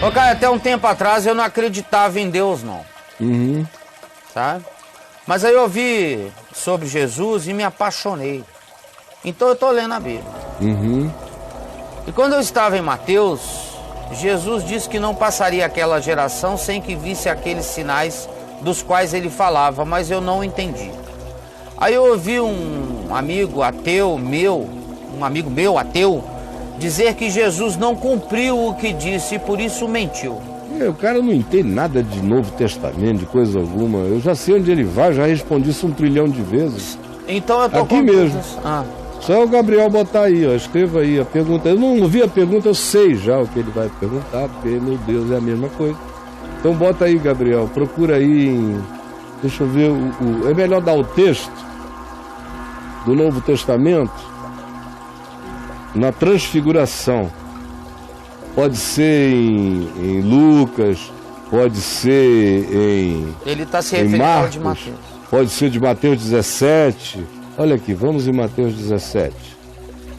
Ô, cara, até um tempo atrás eu não acreditava em Deus, não. Sabe? Mas aí eu ouvi sobre Jesus e me apaixonei. Então eu tô lendo a Bíblia. E quando eu estava em Mateus, Jesus disse que não passaria aquela geração sem que visse aqueles sinais dos quais ele falava, mas eu não entendi. Aí eu ouvi um amigo meu ateu, dizer que Jesus não cumpriu o que disse e por isso mentiu. O cara não entende nada de Novo Testamento, de coisa alguma. Eu já sei onde ele vai, já respondi isso 1 trilhão de vezes. Então eu tô aqui mesmo. Só o Gabriel botar aí, ó, escreva aí a pergunta. Eu não ouvi a pergunta, eu sei já o que ele vai perguntar, porque, meu Deus, é a mesma coisa. Então bota aí, Gabriel, procura aí em... Deixa eu ver, é melhor dar o texto do Novo Testamento na Transfiguração. Pode ser em Lucas, pode ser Ele está se referindo ao de Mateus. Pode ser de Mateus 17. Olha aqui, vamos em Mateus 17.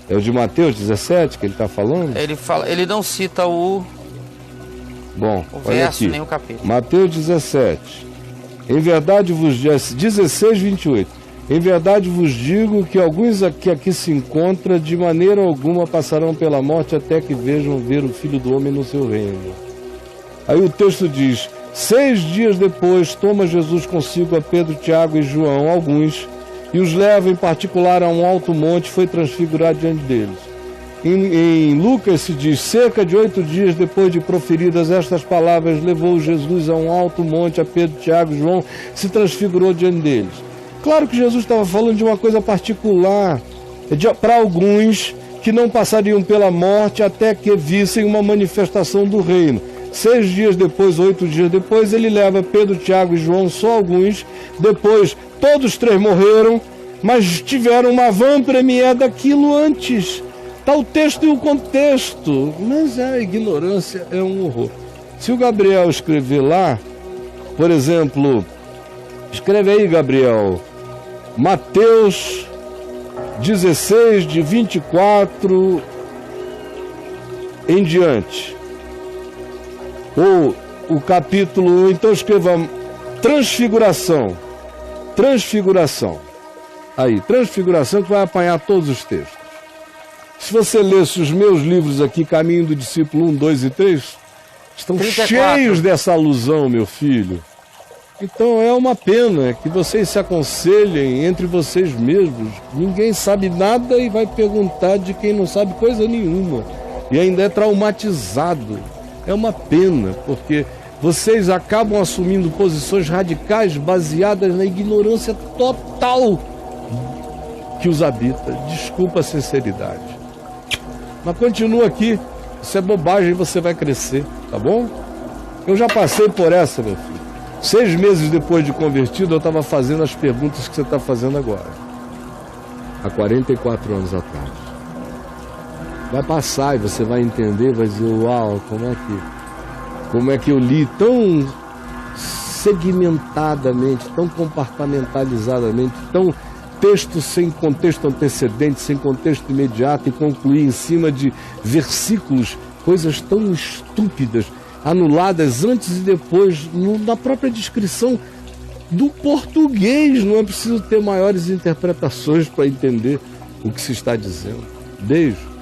É o de Mateus 17 que ele está falando? Ele não cita o verso, aqui. nem o capítulo. Mateus 17. Em verdade vos digo, 16, 28. Em verdade vos digo que alguns que aqui se encontram de maneira alguma passarão pela morte até que vejam ver o Filho do Homem no seu reino. Aí o texto diz: 6 dias depois toma Jesus consigo a Pedro, Tiago e João, alguns, e os leva em particular a um alto monte e foi transfigurado diante deles. Em Lucas se diz: cerca de 8 dias depois de proferidas estas palavras, levou Jesus a um alto monte, a Pedro, Tiago e João, se transfigurou diante deles. Claro que Jesus estava falando de uma coisa particular, para alguns que não passariam pela morte até que vissem uma manifestação do reino. 6 dias depois, 8 dias depois, ele leva Pedro, Tiago e João, só alguns. Depois, todos 3 morreram, mas tiveram uma avant-première daquilo antes. Está o texto e o contexto, mas a ignorância é um horror. Se o Gabriel escrever lá, por exemplo, escreve aí, Gabriel, Mateus 16, de 24 em diante. Ou o capítulo, então escreva Transfiguração. Transfiguração. Aí, Transfiguração, que vai apanhar todos os textos. Se você lesse os meus livros aqui, Caminho do Discípulo 1, 2 e 3, estão 34. Cheios dessa alusão, meu filho. Então é uma pena que vocês se aconselhem entre vocês mesmos. Ninguém sabe nada e vai perguntar de quem não sabe coisa nenhuma. E ainda é traumatizado. É uma pena, porque vocês acabam assumindo posições radicais baseadas na ignorância total que os habita. Desculpa a sinceridade. Mas continua aqui. Isso é bobagem, você vai crescer, tá bom? Eu já passei por essa, meu filho. 6 meses depois de convertido, eu estava fazendo as perguntas que você está fazendo agora. Há 44 anos atrás. Vai passar e você vai entender, vai dizer, uau, como é que eu li tão segmentadamente, tão compartimentalizadamente, tão texto sem contexto antecedente, sem contexto imediato, e concluí em cima de versículos, coisas tão estúpidas, anuladas antes e depois, na própria descrição do português. Não é preciso ter maiores interpretações para entender o que se está dizendo. Beijo.